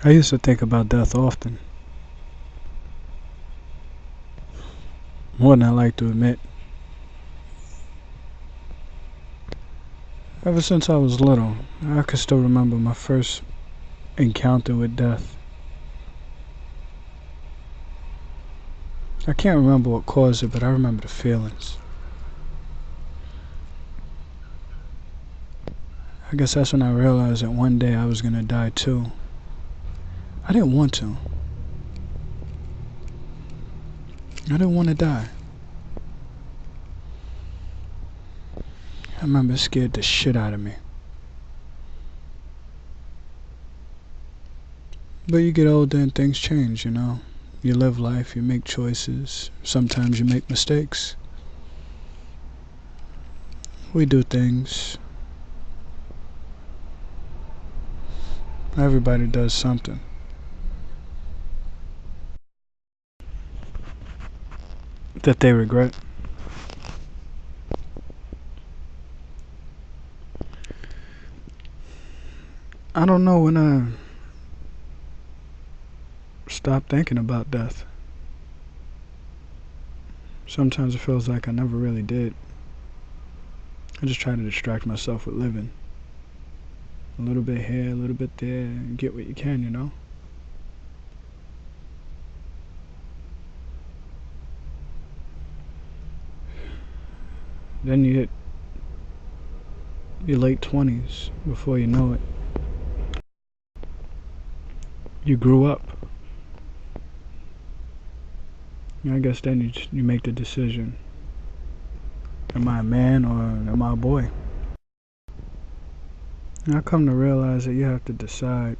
I used to think about death often, more than I like to admit. Ever since I was little, I can still remember my first encounter with death. I can't remember what caused it, but I remember the feelings. I guess that's when I realized that one day I was gonna die too. I didn't want to. I didn't want to die. I remember it scared the shit out of me. But you get older and things change, you know. You live life, you make choices. Sometimes you make mistakes. We do things. Everybody does something. That they regret. I don't know when I stopped thinking about death. Sometimes it feels like I never really did. I just try to distract myself with living. A little bit here, a little bit there, and get what you can, you know? Then you hit your late 20s before you know it. You grew up. I guess then you make the decision. Am I a man or am I a boy? And I come to realize that you have to decide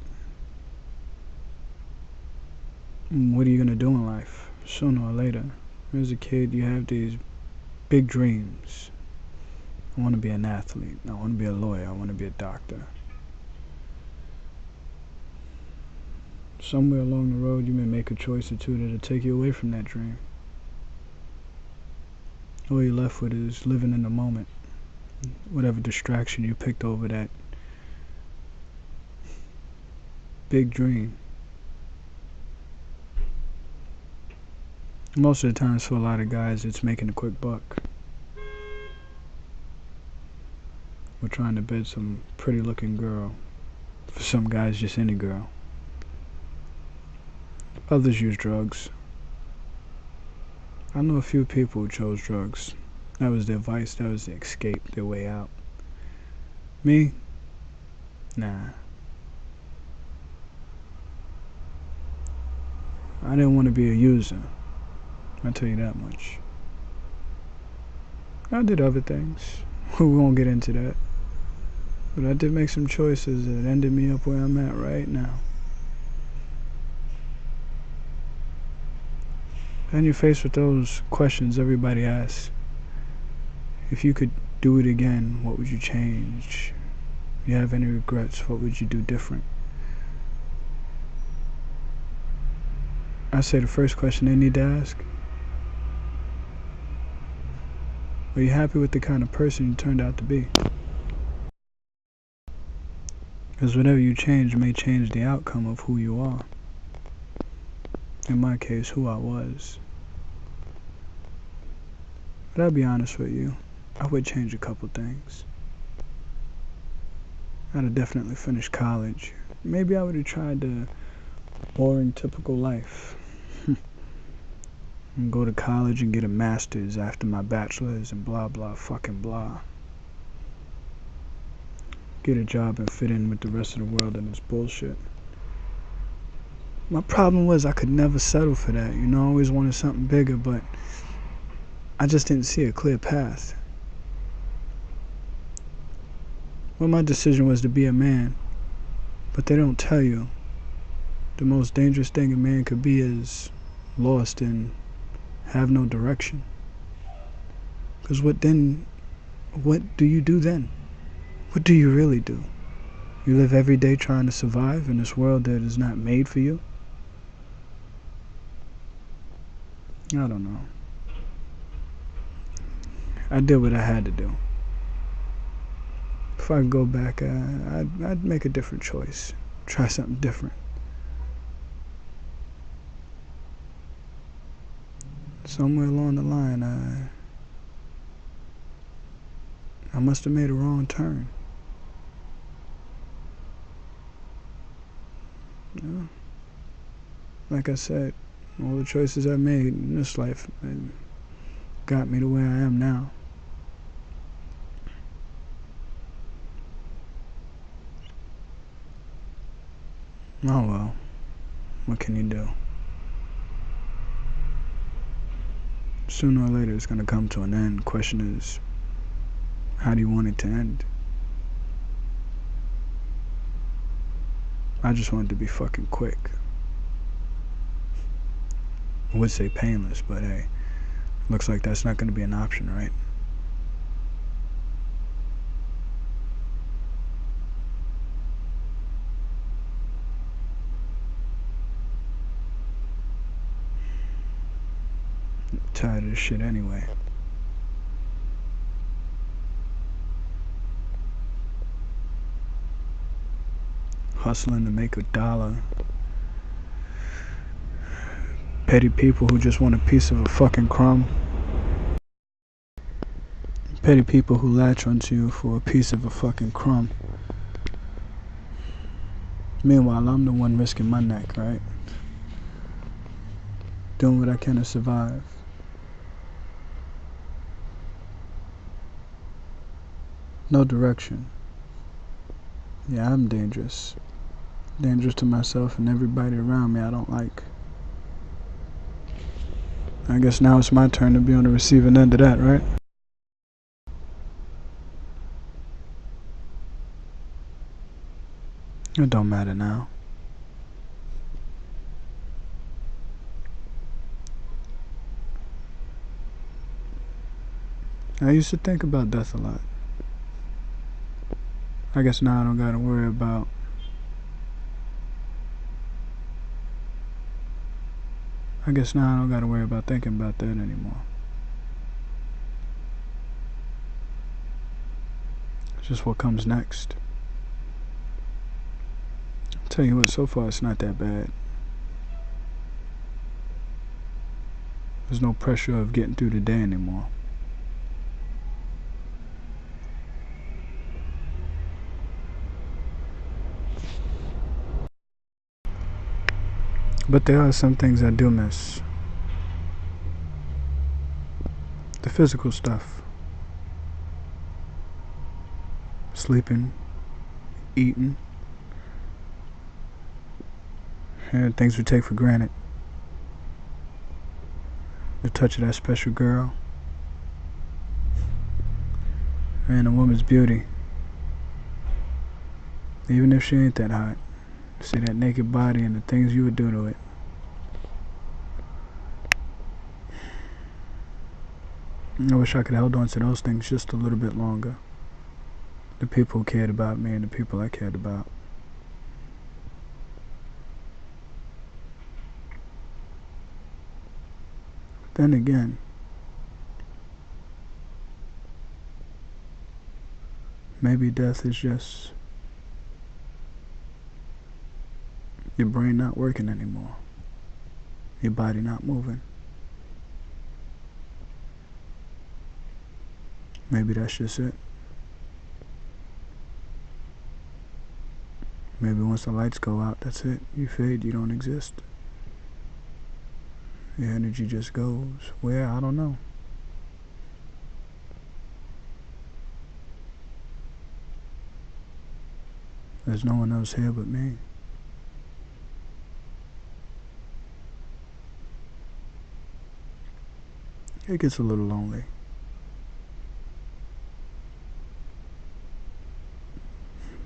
what are you going to do in life sooner or later. As a kid, you have these big dreams. I want to be an athlete. I want to be a lawyer. I want to be a doctor. Somewhere along the road, you may make a choice or two that'll take you away from that dream. All you're left with is living in the moment. Whatever distraction you picked over that big dream. Most of the times for a lot of guys, it's making a quick buck. We're trying to bed some pretty looking girl. For some guys, just any girl. Others use drugs. I know a few people who chose drugs. That was their vice, that was their escape, their way out. Me? Nah. I didn't want to be a user. I'll tell you that much. I did other things. We won't get into that. But I did make some choices that ended me up where I'm at right now. Then you're faced with those questions everybody asks. If you could do it again, what would you change? If you have any regrets, what would you do different? I say the first question they need to ask: are you happy with the kind of person you turned out to be? Because whatever you change may change the outcome of who you are. In my case, who I was. But I'll be honest with you, I would change a couple things. I'd have definitely finished college. Maybe I would have tried the boring, typical life. And go to college and get a master's after my bachelor's and blah blah fucking blah. Get a job and fit in with the rest of the world and it's bullshit. My problem was I could never settle for that. You know, I always wanted something bigger, but I just didn't see a clear path. Well, my decision was to be a man, but they don't tell you the most dangerous thing a man could be is lost and have no direction. Because what do you do then? What do you really do? You live every day trying to survive in this world that is not made for you? I don't know. I did what I had to do. If I could go back, I'd make a different choice. Try something different. somewhere along the line, I must have made a wrong turn. Yeah. Like I said, all the choices I made in this life got me to where I am now. Oh well, what can you do? Sooner or later it's gonna come to an end. Question is, how do you want it to end? I just want it to be fucking quick. I would say painless, but hey, looks like that's not gonna be an option, right? I'm tired of this shit anyway. Hustling to make $1. Petty people who just want a piece of a fucking crumb. Petty people who latch onto you for a piece of a fucking crumb. Meanwhile, I'm the one risking my neck, right? Doing what I can to survive. No direction. Yeah, I'm dangerous. Dangerous to myself and everybody around me I don't like. I guess now it's my turn to be on the receiving end of that, right? It don't matter now. I used to think about death a lot. I guess now I don't gotta worry about thinking about that anymore. It's just what comes next. I'll tell you what, so far it's not that bad. There's no pressure of getting through the day anymore. But there are some things I do miss. The physical stuff. Sleeping, eating, and things we take for granted. The touch of that special girl. And a woman's beauty. Even if she ain't that hot. See that naked body and the things you would do to it. I wish I could hold on to those things just a little bit longer. The people who cared about me and the people I cared about. Then again, maybe death is just your brain not working anymore. Your body not moving. Maybe that's just it. Maybe once the lights go out, that's it. You fade, you don't exist. Your energy just goes. Where? I don't know. There's no one else here but me. It gets a little lonely.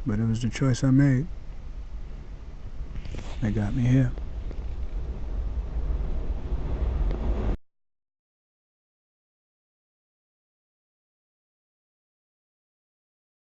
But it was the choice I made that got me here.